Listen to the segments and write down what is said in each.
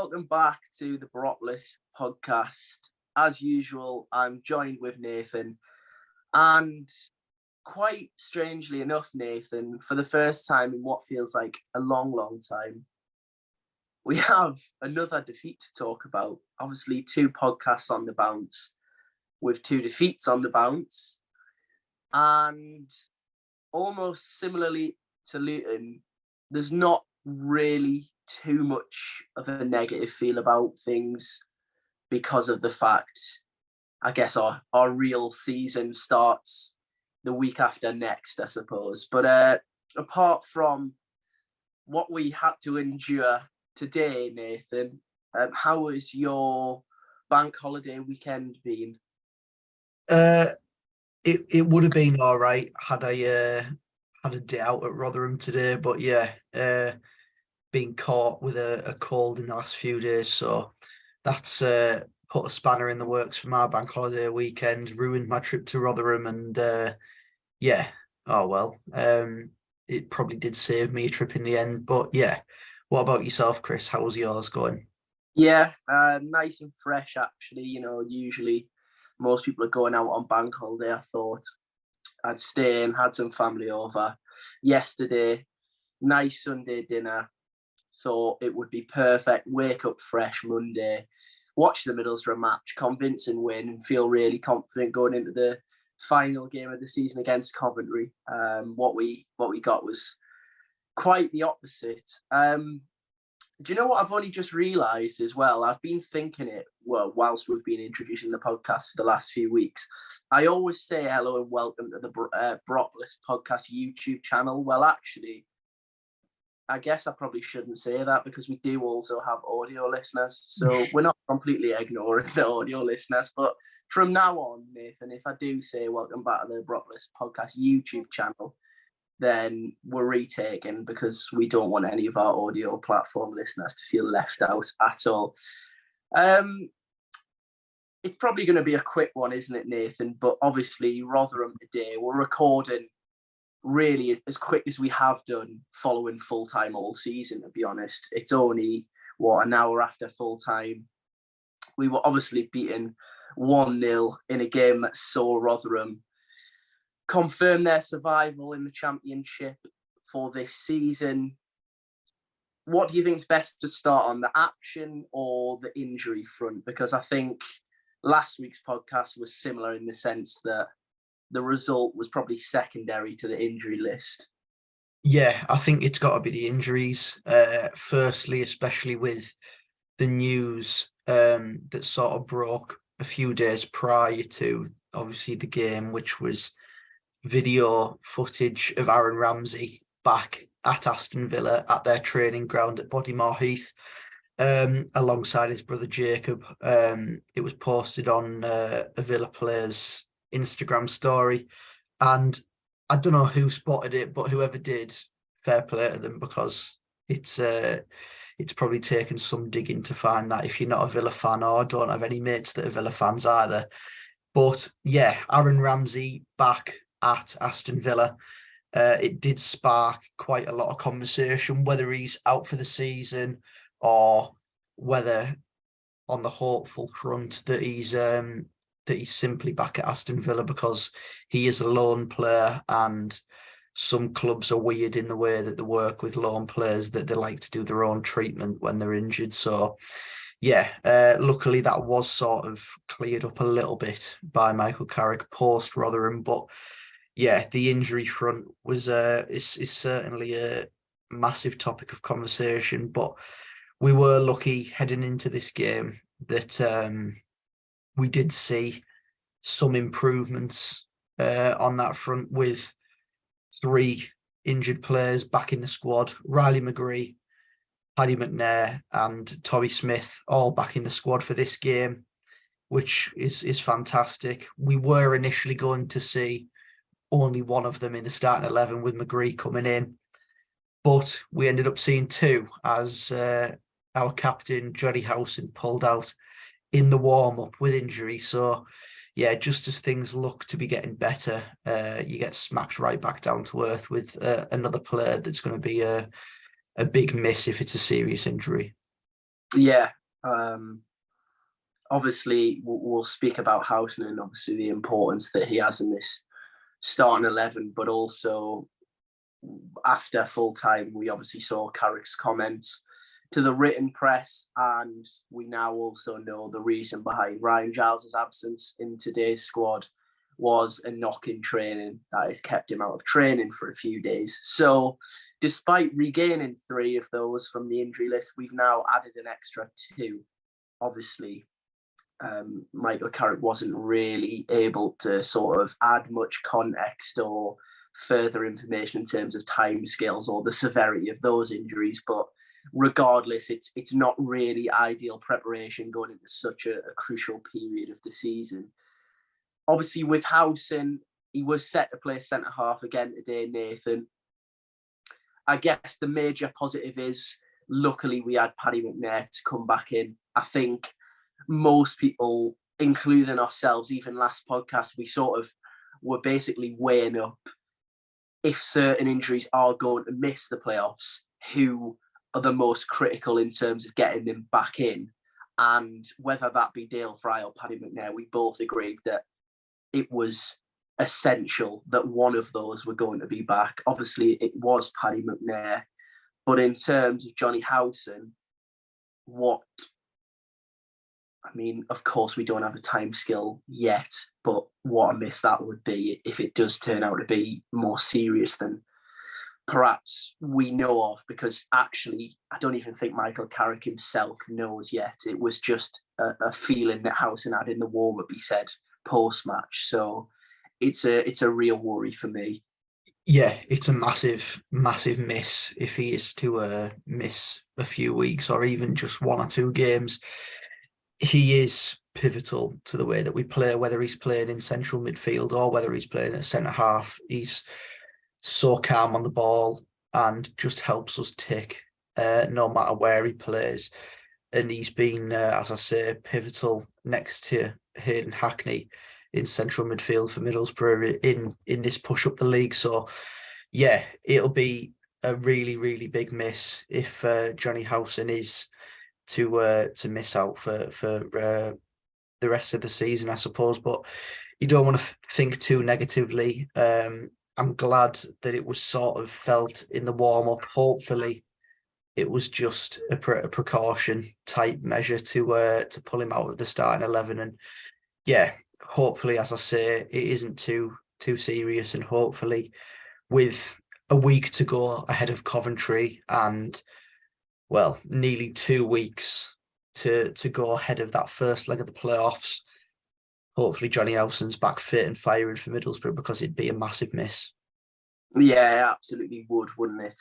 welcome back to the Boropolis Podcast. As usual, I'm joined with Nathan, and quite strangely enough, Nathan, for the first time in what feels like a long, long time, we have another defeat to talk about. Obviously, 2 podcasts on the bounce with 2 defeats on the bounce, and almost similarly to Luton, there's not really too much of a negative feel about things because of the fact, I guess, our real season starts the week after next, I suppose. But apart from what we had to endure today, Nathan, how has your bank holiday weekend been? It would have been all right had I had a day out at Rotherham today, but yeah, been caught with a cold in the last few days, so that's put a spanner in the works for my bank holiday weekend, ruined my trip to Rotherham, and yeah, oh well. It probably did save me a trip in the end, but yeah. What about yourself, Chris? How's yours going? Yeah, nice and fresh, actually. Usually most people are going out on bank holiday. I thought I'd stay and had some family over yesterday. Nice Sunday dinner. Thought it would be perfect. Wake up fresh Monday, watch the Middlesbrough match, convincing win, and feel really confident going into the final game of the season against Coventry. What we got was quite the opposite. Do you know what I've only just realised as well? I've been thinking it, well, whilst we've been introducing the podcast for the last few weeks. I always say hello and welcome to the Boropolis Podcast YouTube channel. Well, actually, I guess I probably shouldn't say that because we do also have audio listeners. So we're not completely ignoring the audio listeners. But from now on, Nathan, if I do say welcome back to the Boropolis Podcast YouTube channel, then we're retaking because we don't want any of our audio platform listeners to feel left out at all. It's probably going to be a quick one, isn't it, Nathan? But obviously, Rotherham today, we're recording really as quick as we have done following full-time all season, to be honest. It's only, an hour after full-time. We were obviously beaten 1-0 in a game that saw Rotherham confirm their survival in the Championship for this season. What do you think is best to start on, the action or the injury front? Because I think last week's podcast was similar in the sense that the result was probably secondary to the injury list. Yeah, I think it's got to be the injuries. Firstly, especially with the news that sort of broke a few days prior to, obviously, the game, which was video footage of Aaron Ramsey back at Aston Villa at their training ground at Bodymore Heath, alongside his brother Jacob. It was posted on a Villa player's Instagram story, and I don't know who spotted it, but whoever did, fair play to them, because it's probably taken some digging to find that if you're not a Villa fan, or don't have any mates that are Villa fans either. But yeah, Aaron Ramsey back at Aston Villa. It did spark quite a lot of conversation, whether he's out for the season or whether on the hopeful front that he's simply back at Aston Villa, because he is a loan player, and some clubs are weird in the way that they work with loan players, that they like to do their own treatment when they're injured. So yeah, luckily that was sort of cleared up a little bit by Michael Carrick post Rotherham, but yeah, the injury front was is certainly a massive topic of conversation. But we were lucky heading into this game that we did see some improvements on that front, with 3 injured players back in the squad: Riley McGree, Paddy McNair and Tommy Smith, all back in the squad for this game, which is fantastic. We were initially going to see only one of them in the starting 11, with McGree coming in, but we ended up seeing 2 as our captain, Johnny Howson, pulled out in the warm-up with injury. So yeah, just as things look to be getting better, you get smacked right back down to earth with another player that's going to be a big miss if it's a serious injury. Yeah, Obviously, we'll speak about Housen and obviously the importance that he has in this starting 11, but also after full time, we obviously saw Carrick's comments to the written press, and we now also know the reason behind Ryan Giles' absence in today's squad was a knock in training that has kept him out of training for a few days. So despite regaining 3 of those from the injury list, we've now added an extra 2. Obviously, Michael Carrick wasn't really able to sort of add much context or further information in terms of timescales or the severity of those injuries, but regardless, it's not really ideal preparation going into such a crucial period of the season. Obviously, with Housen, he was set to play centre half again today, Nathan. I guess the major positive is, luckily, we had Paddy McNair to come back in. I think most people, including ourselves, even last podcast, we sort of were basically weighing up if certain injuries are going to miss the playoffs, who are the most critical in terms of getting them back in. And whether that be Dale Fry or Paddy McNair, we both agreed that it was essential that one of those were going to be back. Obviously, it was Paddy McNair. But in terms of Johnny Housen, of course, we don't have a timescale yet, but what a miss that would be if it does turn out to be more serious than perhaps we know of, because actually, I don't even think Michael Carrick himself knows yet. It was just a feeling that Housen had in the warm-up, he said, post-match. So it's a real worry for me. Yeah, it's a massive, massive miss if he is to miss a few weeks or even just 1 or 2 games. He is pivotal to the way that we play, whether he's playing in central midfield or whether he's playing at centre half. He's so calm on the ball and just helps us tick no matter where he plays. And he's been, as I say, pivotal next to Hayden Hackney in central midfield for Middlesbrough in this push up the league. So, yeah, it'll be a really, really big miss if Johnny Housen is to miss out for the rest of the season, I suppose. But you don't want to think too negatively. I'm glad that it was sort of felt in the warm-up. Hopefully, it was just a precaution type measure to pull him out of the starting 11. And yeah, hopefully, as I say, it isn't too serious. And hopefully, with a week to go ahead of Coventry and, well, nearly 2 weeks to go ahead of that first leg of the playoffs, hopefully Johnny Housen's back fit and firing for Middlesbrough, because it'd be a massive miss. Yeah, it absolutely would, wouldn't it?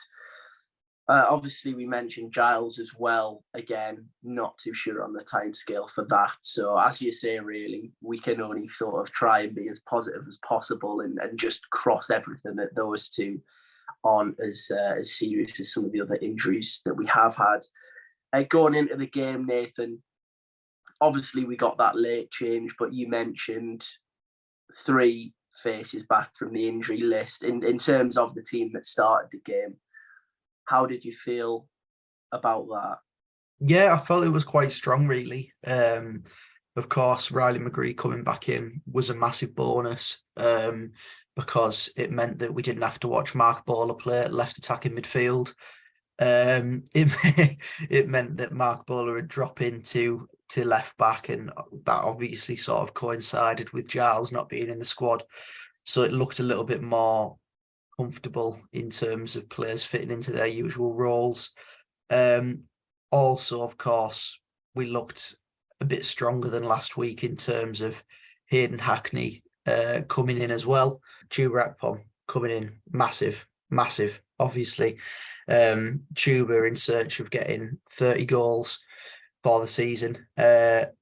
Obviously, we mentioned Giles as well. Again, not too sure on the timescale for that. So, as you say, really, we can only sort of try and be as positive as possible and just cross everything that those two aren't as serious as some of the other injuries that we have had. Going into the game, Nathan, obviously we got that late change, but you mentioned 3 faces back from the injury list. In terms of the team that started the game, how did you feel about that? Yeah, I felt it was quite strong, really. Of course, Riley McGree coming back in was a massive bonus because it meant that we didn't have to watch Mark Bowler play at left attacking midfield. It meant that Mark Bowler would drop into left back, and that obviously sort of coincided with Giles not being in the squad. So it looked a little bit more comfortable in terms of players fitting into their usual roles. Also, of course, we looked a bit stronger than last week in terms of Hayden Hackney coming in as well. Chuba Akpom coming in, massive, obviously. Chuba in search of getting 30 goals for the season. That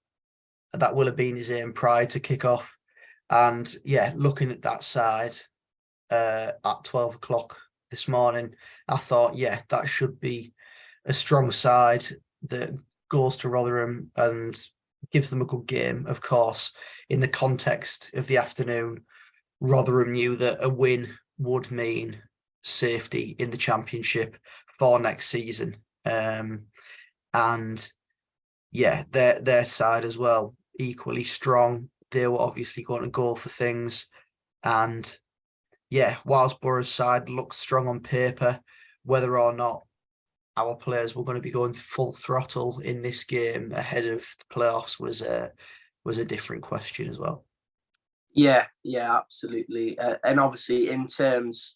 will have been his aim prior to kick off. And yeah, looking at that side at 12 o'clock this morning, I thought, yeah, that should be a strong side that goes to Rotherham and gives them a good game. Of course, in the context of the afternoon, Rotherham knew that a win would mean safety in the Championship for next season. And yeah, their side as well, equally strong. They were obviously going to go for things. And yeah, whilst Borough's side looked strong on paper, whether or not our players were going to be going full throttle in this game ahead of the playoffs was a different question as well. Yeah, absolutely. And obviously, in terms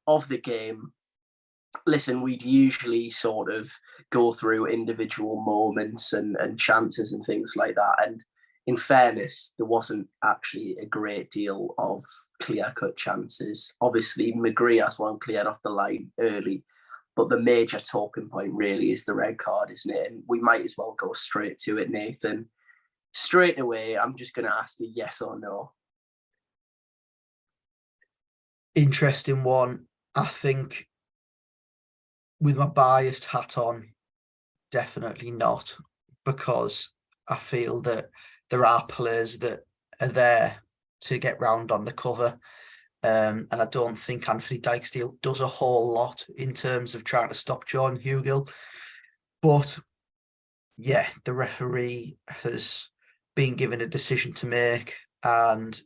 of the game, listen, we'd usually sort of go through individual moments and chances and things like that. And in fairness, there wasn't actually a great deal of clear-cut chances. Obviously, McGree has one cleared off the line early, but the major talking point really is the red card, isn't it? And we might as well go straight to it, Nathan. Straight away, I'm just going to ask you yes or no. Interesting one. I think with my biased hat on, definitely not, because I feel that there are players that are there to get round on the cover. And I don't think Anfernee Dijksteel does a whole lot in terms of trying to stop John Hugill. But yeah, the referee has been given a decision to make, and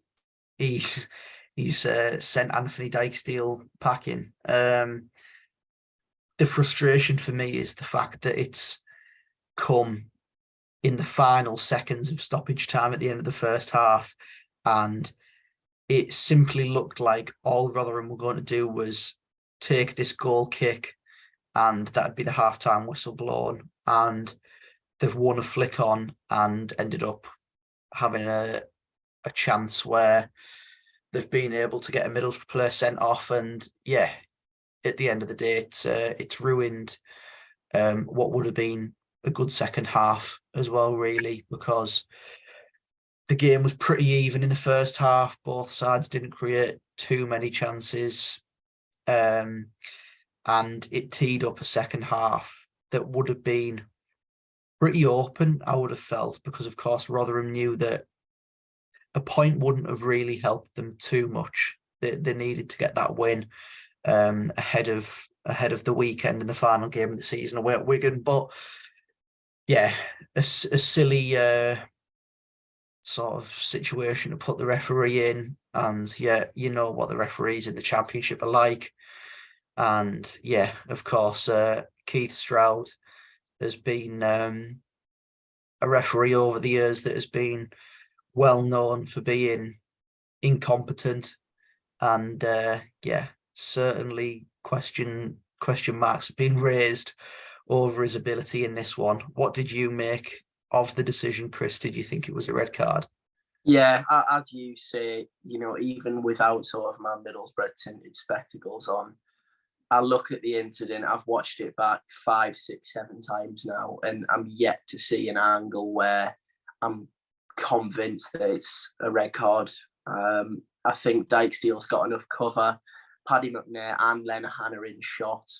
he's sent Anfernee Dijksteel packing. The frustration for me is the fact that it's come in the final seconds of stoppage time at the end of the first half, and it simply looked like all Rotherham were going to do was take this goal kick, and that'd be the halftime whistle blown, and they've won a flick on and ended up having a chance where they've been able to get a Middlesbrough player sent off, and yeah, at the end of the day, it's ruined what would have been a good second half as well, really, because the game was pretty even in the first half. Both sides didn't create too many chances, and it teed up a second half that would have been pretty open, I would have felt, because of course Rotherham knew that a point wouldn't have really helped them too much. They needed to get that win ahead of the weekend in the final game of the season away at Wigan. But yeah, a silly sort of situation to put the referee in, and yeah, you know what the referees in the Championship are like. And yeah, of course, Keith Stroud has been a referee over the years that has been well known for being incompetent, and yeah, certainly question marks have been raised over his ability in this one. What did you make of the decision, Chris? Did you think it was a red card? Yeah, as you say, you know, even without sort of my Middlesbrough tinted spectacles on, I look at the incident. I've watched it back 5, 6, 7 times now, and I'm yet to see an angle where I'm convinced that it's a red card. I think Dijksteel's got enough cover. Paddy McNair and Lenihan are in shot.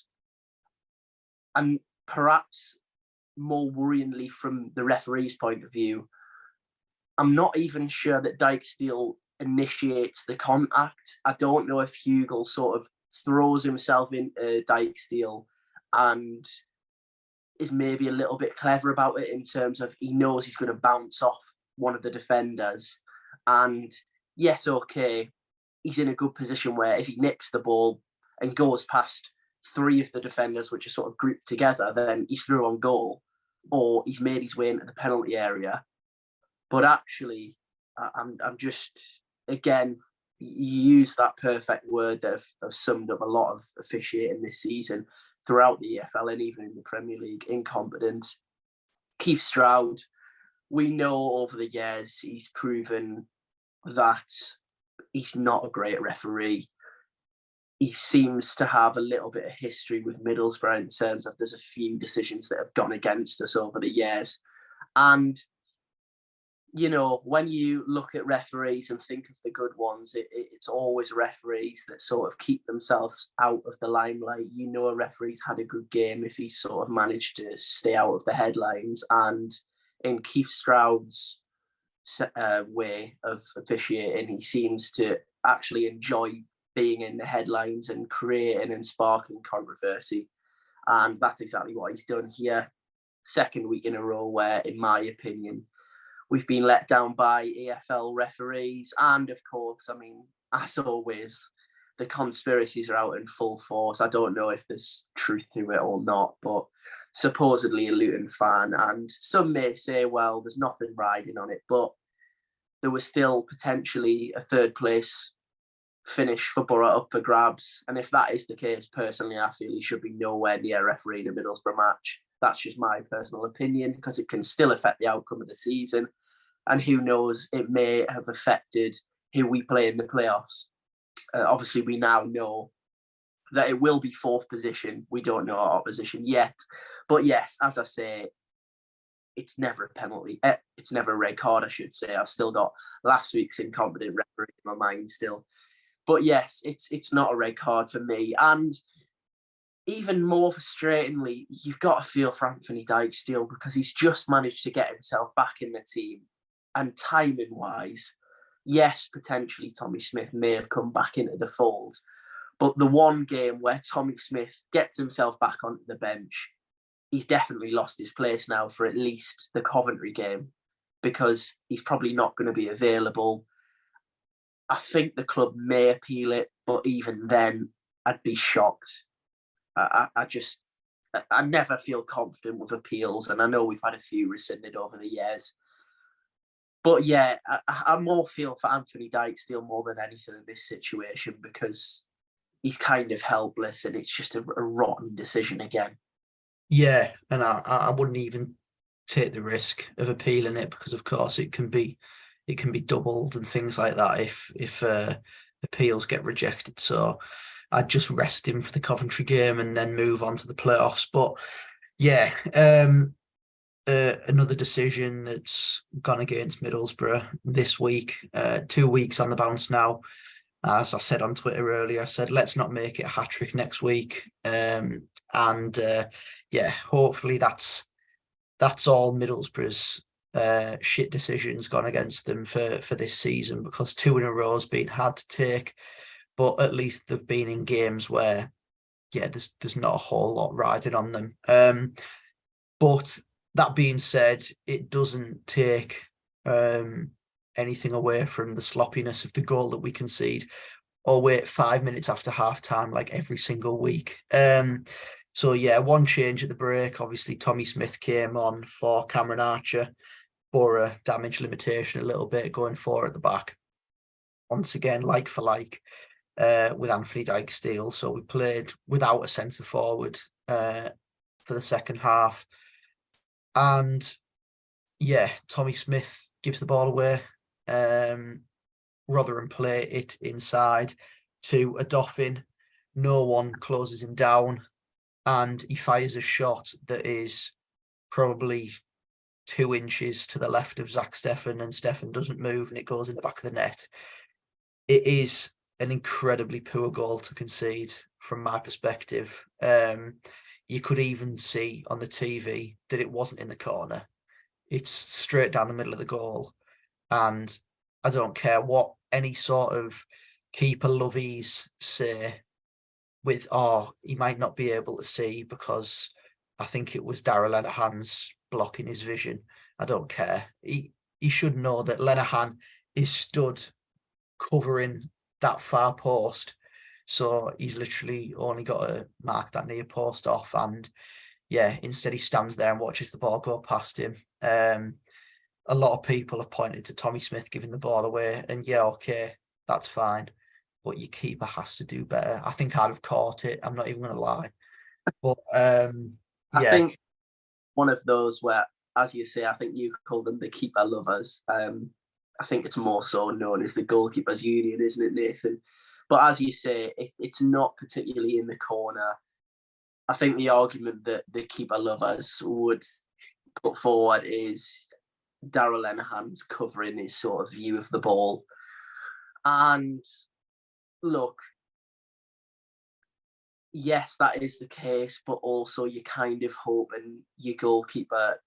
And perhaps more worryingly from the referee's point of view, I'm not even sure that Dijksteel initiates the contact. I don't know if Hugill sort of throws himself into Dijksteel and is maybe a little bit clever about it in terms of he knows he's going to bounce off one of the defenders. And yes, okay, he's in a good position where if he nicks the ball and goes past 3 of the defenders, which are sort of grouped together, then he's through on goal, or he's made his way into the penalty area. But actually, I'm just, again, you use that perfect word that have summed up a lot of officiating this season throughout the EFL and even in the Premier League: incompetent. Keith Stroud, we know over the years he's proven that he's not a great referee. He seems to have a little bit of history with Middlesbrough in terms of there's a few decisions that have gone against us over the years. And you know, when you look at referees and think of the good ones, it's always referees that sort of keep themselves out of the limelight. You know, a referee's had a good game if he's sort of managed to stay out of the headlines. And in Keith Stroud's way of officiating, he seems to actually enjoy being in the headlines and creating and sparking controversy. And that's exactly what he's done here. second week in a row where, in my opinion, we've been let down by EFL referees. And of course, I mean, as always, the conspiracies are out in full force. I don't know if there's truth to it or not, but supposedly a Luton fan. And some may say, well, there's nothing riding on it, but there was still potentially a third place finish for Borough up for grabs. And if that is the case, personally, I feel he should be nowhere near refereeing a Middlesbrough match. That's just my personal opinion, because it can still affect the outcome of the season. And who knows, it may have affected who we play in the playoffs. Obviously, we now know that it will be fourth position. We don't know our opposition yet. But yes, as I say, it's never a penalty. It's never a red card, I should say. I've still got last week's incompetent referee in my mind still. But yes, it's not a red card for me. And even more frustratingly, you've got to feel for Anfernee Dijksteel, because he's just managed to get himself back in the team. And timing-wise, yes, potentially Tommy Smith may have come back into the fold. But the one game where Tommy Smith gets himself back onto the bench, he's definitely lost his place now for at least the Coventry game, because he's probably not going to be available. I think the club may appeal it, but even then, I'd be shocked. I never feel confident with appeals, and I know we've had a few rescinded over the years. But yeah, I more feel for Anfernee Dijksteel more than anything in this situation, because he's kind of helpless, and it's just a rotten decision again. Yeah, and I wouldn't even take the risk of appealing it, because of course it can be doubled and things like that if appeals get rejected. So I'd just rest him for the Coventry game and then move on to the playoffs. But yeah, another decision that's gone against Middlesbrough this week. 2 weeks on the bounce now. As I said on Twitter earlier, I said, let's not make it a hat-trick next week. Yeah, hopefully that's all Middlesbrough's shit decisions gone against them for this season, because 2 in a row has been hard to take. But at least they've been in games where, yeah, there's not a whole lot riding on them. But that being said, it doesn't take anything away from the sloppiness of the goal that we concede, or wait 5 minutes after half time, like every single week. So yeah, one change at the break. Obviously, Tommy Smith came on for Cameron Archer for a damage limitation a little bit, going 4 at the back. Once again, like for like, with Anfernee Dijksteel. So we played without a centre forward for the second half. And yeah, Tommy Smith gives the ball away. Rotherham play it inside to a Doffin. No one closes him down, and he fires a shot that is probably 2 inches to the left of Zach Steffen, and Steffen doesn't move, and it goes in the back of the net. It is an incredibly poor goal to concede from my perspective. You could even see on the TV that it wasn't in the corner. It's straight down the middle of the goal. And I don't care what any sort of keeper lovies say with, he might not be able to see because I think it was Darragh Lenihan's blocking his vision. I don't care. He should know that Lenihan is stood covering that far post. So he's literally only got to mark that near post off. And yeah, instead he stands there and watches the ball go past him. A lot of people have pointed to Tommy Smith giving the ball away, and yeah, okay, that's fine, but your keeper has to do better. I think I'd have caught it. I'm not even going to lie. But I think one of those where, as you say, I think you call them the keeper lovers. I think it's more so known as the goalkeepers union, isn't it, Nathan? But as you say, it's not particularly in the corner. I think the argument that the keeper lovers would put forward is Darragh Lenihan's covering his sort of view of the ball. And look, yes, that is the case, but also you're kind of hoping your goalkeeper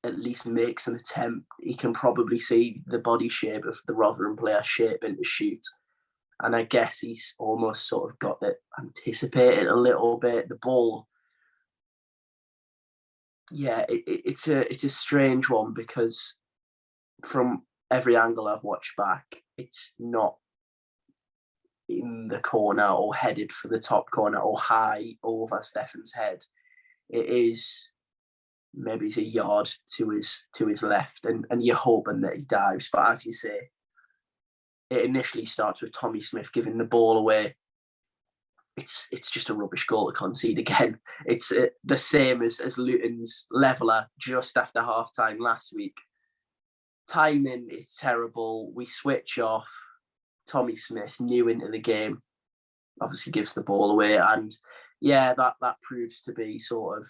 at least makes an attempt. He can probably see the body shape of the Rotherham player shaping to shoot. And I guess he's almost sort of got it anticipated a little bit. The ball yeah, it's a strange one because from every angle I've watched back, it's not in the corner or headed for the top corner or high over Stefan's head. It is maybe it's a yard to his left, and you're hoping that he dives. But as you say, it initially starts with Tommy Smith giving the ball away. It's just a rubbish goal to concede again. It's the same as Luton's leveller just after half time last week. Timing is terrible. We switch off. Tommy Smith, new into the game, obviously gives the ball away, and yeah, that proves to be sort of,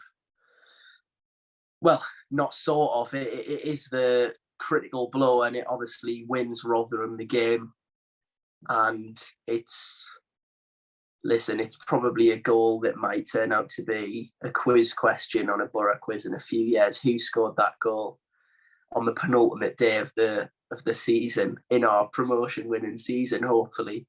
well, not sort of. It is the critical blow, and it obviously wins Rotherham the game. And it's probably a goal that might turn out to be a quiz question on a Borough quiz in a few years. Who scored that goal on the penultimate day of the season in our promotion winning season, hopefully?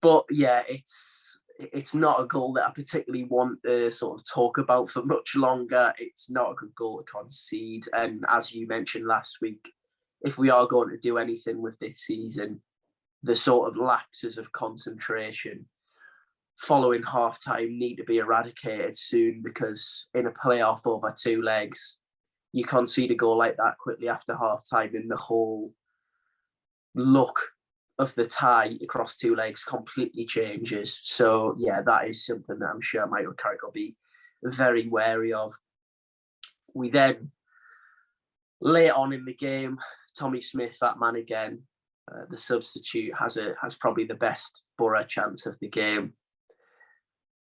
But yeah, it's not a goal that I particularly want to sort of talk about for much longer. It's not a good goal to concede. And as you mentioned last week, if we are going to do anything with this season, the sort of lapses of concentration following half-time need to be eradicated soon, because in a playoff over two legs, you concede a goal like that quickly after half-time and the whole look of the tie across two legs completely changes. So yeah, that is something that I'm sure Michael Carrick will be very wary of. We then, late on in the game, Tommy Smith, that man again, the substitute, has probably the best Borough chance of the game.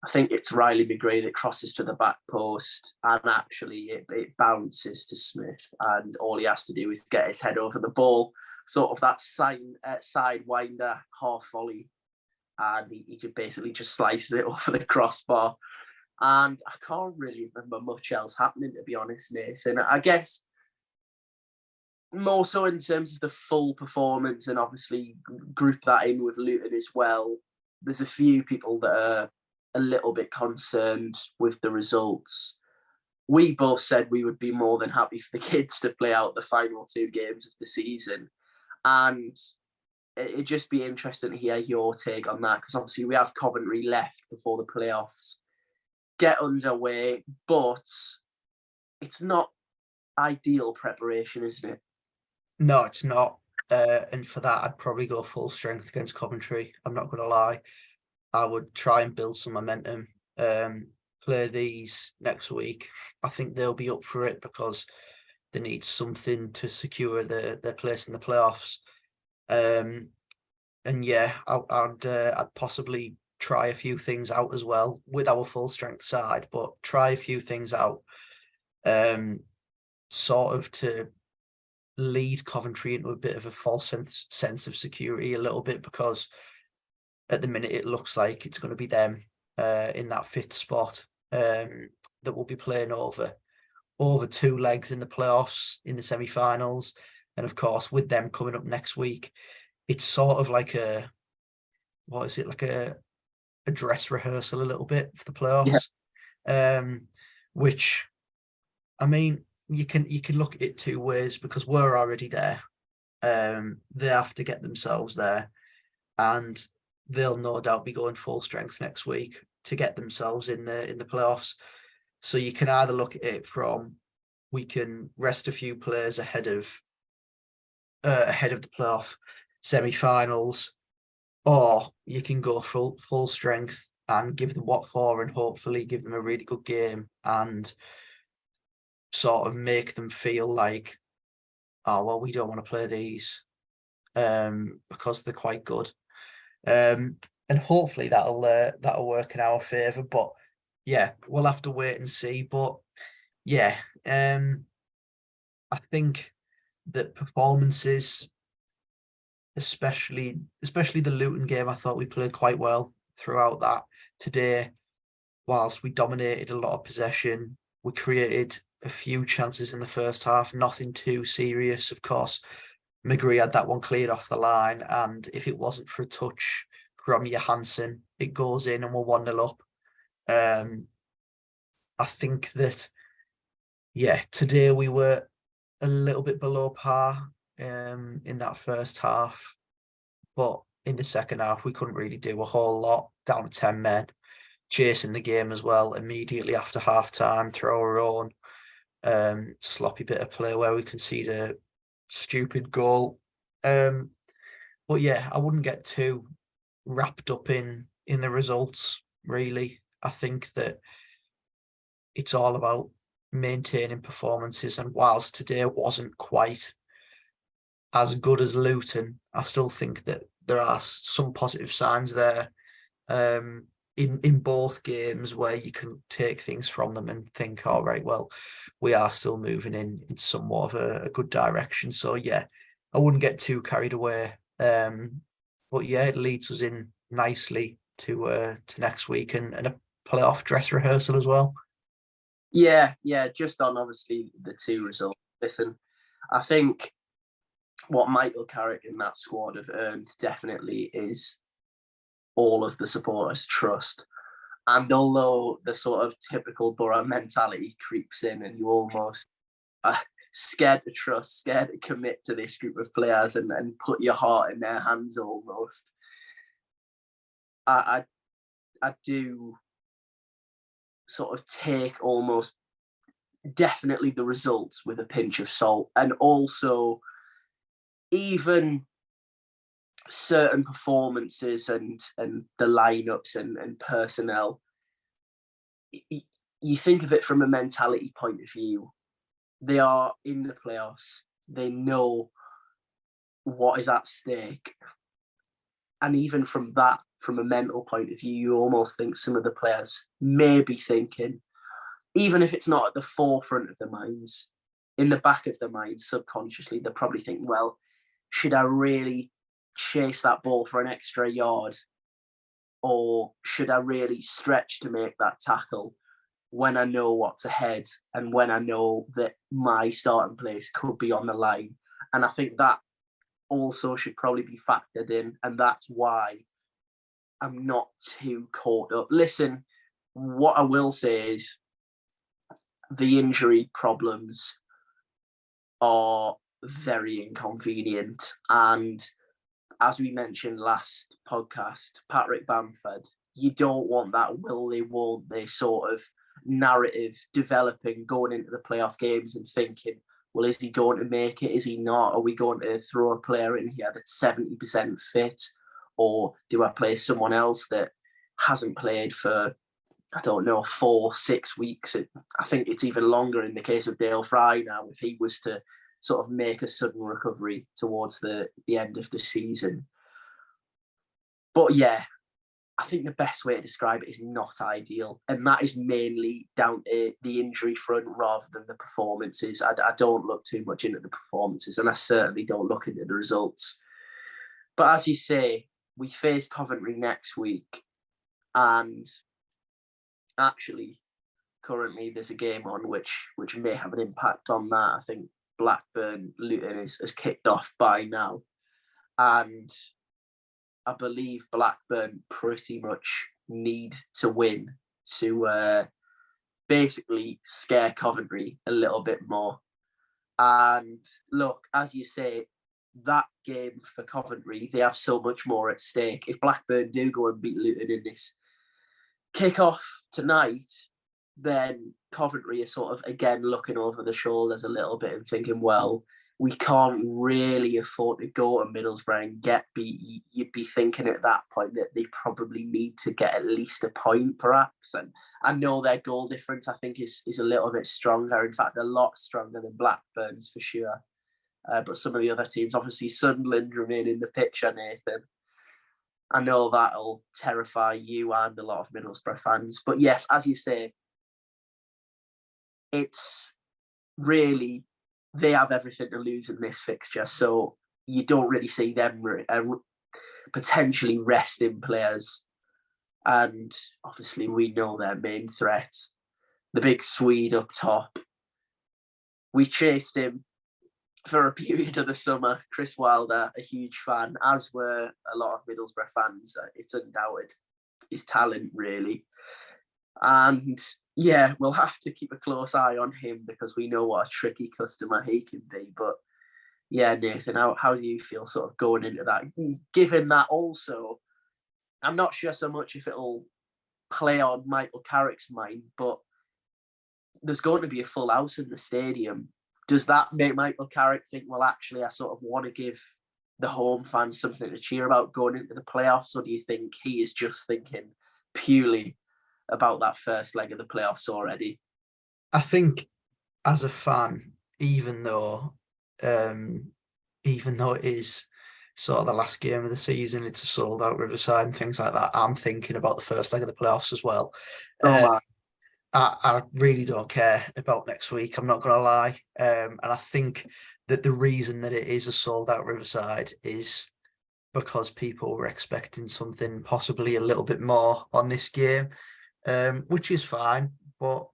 I think it's Riley McGray that crosses to the back post, and actually it bounces to Smith, and all he has to do is get his head over the ball, sort of that sidewinder half volley, and he basically just slices it over the crossbar. And I can't really remember much else happening, to be honest, Nathan. I guess more so in terms of the full performance, and obviously group that in with Luton as well, there's a few people that are a little bit concerned with the results. We both said we would be more than happy for the kids to play out the final two games of the season. And it'd just be interesting to hear your take on that, because obviously we have Coventry left before the playoffs get underway, but it's not ideal preparation, isn't it? No, it's not. And for that, I'd probably go full strength against Coventry. I'm not going to lie. I would try and build some momentum. Play these next week. I think they'll be up for it because they need something to secure their place in the playoffs. And yeah, I'd possibly try a few things out as well with our full strength side, but try a few things out, sort of to lead Coventry into a bit of a false sense of security a little bit, because at the minute it looks like it's going to be them in that fifth spot that will be playing over two legs in the playoffs, in the semi-finals. And of course, with them coming up next week, it's sort of like a dress rehearsal a little bit for the playoffs. Yeah. Which, I mean, you can look at it two ways, because we're already there. They have to get themselves there, and they'll no doubt be going full strength next week to get themselves in the playoffs. So you can either look at it from, we can rest a few players ahead of the playoff semi-finals, or you can go full strength and give them what for, and hopefully give them a really good game and sort of make them feel like, oh well, we don't want to play these because they're quite good. And hopefully that'll work in our favour. But yeah, we'll have to wait and see. But yeah, I think that performances, especially the Luton game, I thought we played quite well throughout that. Today, whilst we dominated a lot of possession, we created a few chances in the first half, nothing too serious. Of course, McGree had that one cleared off the line, and if it wasn't for a touch from Johansson, it goes in and we're 1-0 up. I think that yeah, today we were a little bit below par in that first half, but in the second half we couldn't really do a whole lot. Down to 10 men, chasing the game as well. Immediately after half time, throw our own sloppy bit of play where we concede a stupid goal. But yeah, I wouldn't get too wrapped up in the results, really. I think that it's all about maintaining performances, and whilst today wasn't quite as good as Luton, I still think that there are some positive signs there in both games where you can take things from them and think, all right, well, we are still moving in somewhat of a good direction. So yeah, I wouldn't get too carried away. But yeah, it leads us in nicely to next week and a playoff dress rehearsal as well. Yeah, just on obviously the two results. Listen, I think what Michael Carrick and that squad have earned definitely is all of the supporters' trust. And although the sort of typical Borough mentality creeps in and you almost are scared to trust, scared to commit to this group of players and put your heart in their hands almost, I do sort of take almost definitely the results with a pinch of salt. And also even certain performances and the lineups and personnel, you think of it from a mentality point of view. They are in the playoffs. They know what is at stake. And even from that, from a mental point of view, you almost think some of the players may be thinking, even if it's not at the forefront of their minds, in the back of their minds, subconsciously, they're probably thinking, well, should I really chase that ball for an extra yard? Or should I really stretch to make that tackle when I know what's ahead and when I know that my starting place could be on the line? And I think that also should probably be factored in. And that's why I'm not too caught up. Listen, what I will say is the injury problems are very inconvenient. And as we mentioned last podcast, Patrick Bamford, you don't want that will they, won't they sort of narrative developing going into the playoff games and thinking, well, is he going to make it? Is he not? Are we going to throw a player in here that's 70% fit? Or do I play someone else that hasn't played for, I don't know, 4-6 weeks? I think it's even longer in the case of Dale Fry now, if he was to sort of make a sudden recovery towards the end of the season. But yeah, I think the best way to describe it is not ideal. And that is mainly down to the injury front rather than the performances. I don't look too much into the performances, and I certainly don't look into the results. But as you say, we face Coventry next week. And actually, currently there's a game on which may have an impact on that. I think Blackburn Luton has kicked off by now. And I believe Blackburn pretty much need to win to basically scare Coventry a little bit more. And look, as you say, that game for Coventry, they have so much more at stake. If Blackburn do go and beat Luton in this kick-off tonight, then Coventry are sort of, again, looking over the shoulders a little bit and thinking, well, we can't really afford to go to Middlesbrough and get beat. You'd be thinking at that point that they probably need to get at least a point, perhaps. And I know their goal difference, I think, is a little bit stronger. In fact, a lot stronger than Blackburn's for sure. But some of the other teams, obviously Sunderland remain in the picture, Nathan. I know that'll terrify you and a lot of Middlesbrough fans. But yes, as you say, it's really, they have everything to lose in this fixture. So you don't really see them potentially resting players. And obviously we know their main threat, the big Swede up top. We chased him for a period of the summer. Chris Wilder, a huge fan, as were a lot of Middlesbrough fans. It's undoubted his talent, really. And yeah, we'll have to keep a close eye on him because we know what a tricky customer he can be. But yeah, Nathan, how do you feel sort of going into that? Given that also, I'm not sure so much if it'll play on Michael Carrick's mind, but there's going to be a full house in the stadium. Does that make Michael Carrick think, well, actually, I sort of want to give the home fans something to cheer about going into the playoffs? Or do you think he is just thinking purely about that first leg of the playoffs already? I think as a fan, even though it is sort of the last game of the season, it's a sold out Riverside and things like that, I'm thinking about the first leg of the playoffs as well. Oh, I really don't care about next week, I'm not going to lie. And I think that the reason that it is a sold out Riverside is because people were expecting something possibly a little bit more on this game, which is fine. But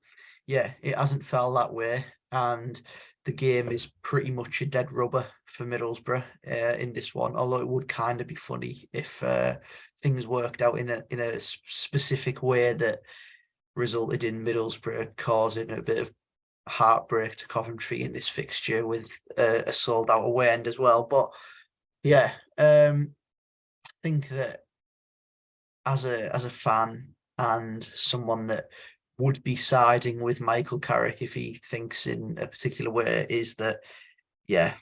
yeah, it hasn't felt that way. And the game is pretty much a dead rubber for Middlesbrough in this one, although it would kind of be funny if things worked out in a specific way that resulted in Middlesbrough causing a bit of heartbreak to Coventry in this fixture with a sold out away end as well. But yeah, I think that as a fan and someone that would be siding with Michael Carrick if he thinks in a particular way, is that yeah,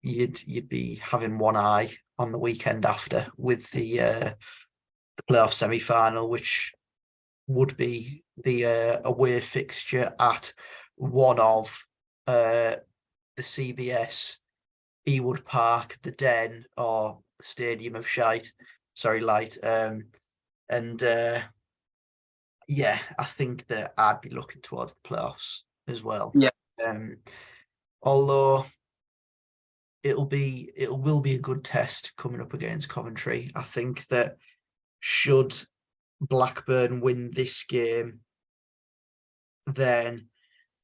you'd be having one eye on the weekend after with the playoff semi-final, which would be the away fixture at one of the CBS, Ewood Park, the Den, or the Stadium of Shite. Sorry, Light. And yeah, I think that I'd be looking towards the playoffs as well. yeah. Although it will be a good test coming up against Coventry. I think that should Blackburn win this game, then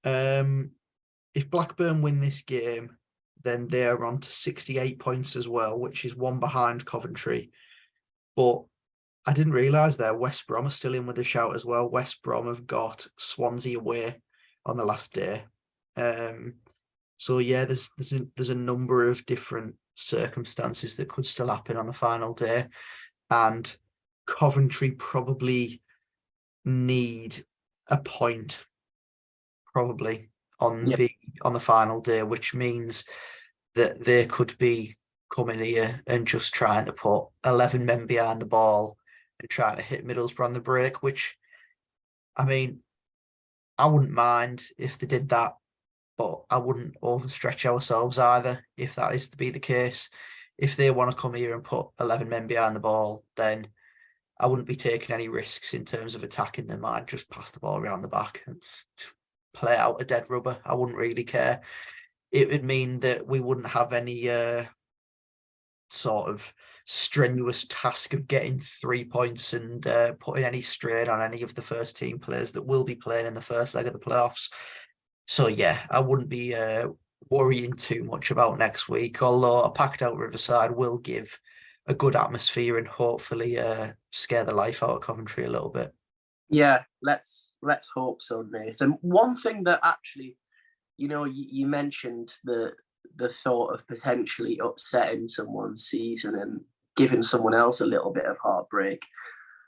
if Blackburn win this game, then they are on to 68 points as well, which is one behind Coventry. But I didn't realise there West Brom are still in with a shout as well. West Brom have got Swansea away on the last day. So yeah, there's a number of different circumstances that could still happen on the final day, and Coventry probably need a point probably on the final day, which means that they could be coming here and just trying to put 11 men behind the ball and trying to hit Middlesbrough on the break, which, I mean, I wouldn't mind if they did that, but I wouldn't overstretch ourselves either if that is to be the case. If they want to come here and put 11 men behind the ball, then I wouldn't be taking any risks in terms of attacking them. I'd just pass the ball around the back and play out a dead rubber. I wouldn't really care. It would mean that we wouldn't have any sort of strenuous task of getting 3 points and putting any strain on any of the first team players that will be playing in the first leg of the playoffs. So yeah, I wouldn't be worrying too much about next week, although a packed out Riverside will give a good atmosphere and hopefully scare the life out of Coventry a little bit. Yeah, let's hope so, Nathan. One thing that actually, you mentioned the thought of potentially upsetting someone's season and giving someone else a little bit of heartbreak.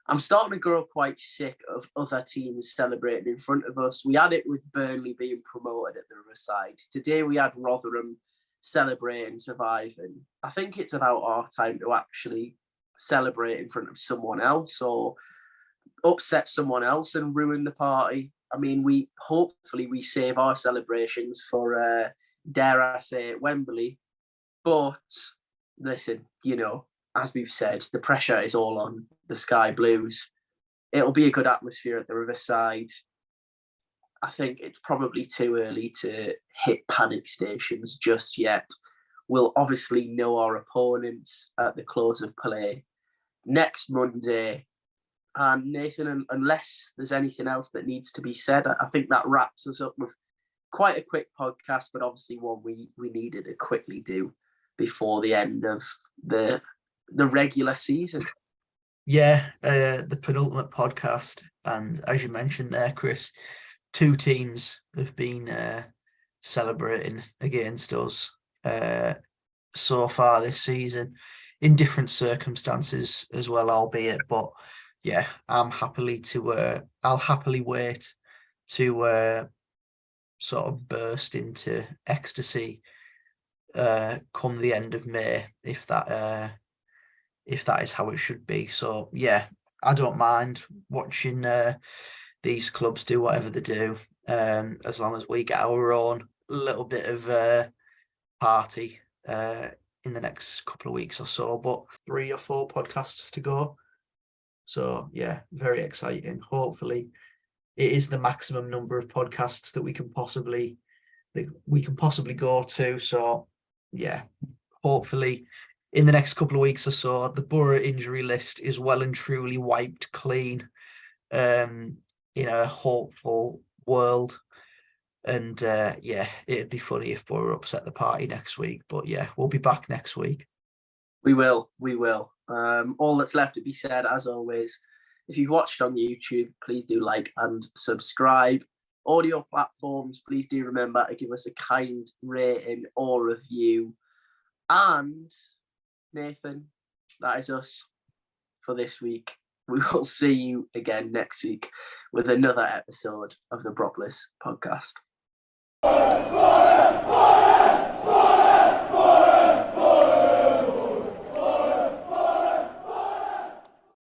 I'm starting to grow quite sick of other teams celebrating in front of us. We had it with Burnley being promoted at the Riverside. Today we had Rotherham celebrating surviving. I think it's about our time to actually celebrate in front of someone else or upset someone else and ruin the party. I mean, we save our celebrations for, dare I say, Wembley. But listen, as we've said, the pressure is all on the Sky Blues. It'll be a good atmosphere at the Riverside. I think it's probably too early to hit panic stations just yet. We'll obviously know our opponents at the close of play next Monday. And Nathan, unless there's anything else that needs to be said, I think that wraps us up with quite a quick podcast, but obviously one we needed to quickly do before the end of the regular season. Yeah, the penultimate podcast. And as you mentioned there, Chris, two teams have been celebrating against us so far this season in different circumstances as well, albeit. But yeah, I'll happily wait to sort of burst into ecstasy come the end of May, if that is how it should be. So yeah, I don't mind watching these clubs do whatever they do, as long as we get our own little bit of party in the next couple of weeks or so. But 3 or 4 podcasts to go. So yeah, very exciting. Hopefully it is the maximum number of podcasts that we can possibly go to. So yeah, hopefully in the next couple of weeks or so, the Borough injury list is well and truly wiped clean, in a hopeful world. And yeah, it'd be funny if Borough upset the party next week. But yeah, we'll be back next week. We will. All that's left to be said, as always, if you've watched on YouTube, please do like and subscribe. Audio platforms, please do remember to give us a kind rating or review. And Nathan, that is us for this week. We will see you again next week with another episode of the Boropolis Podcast.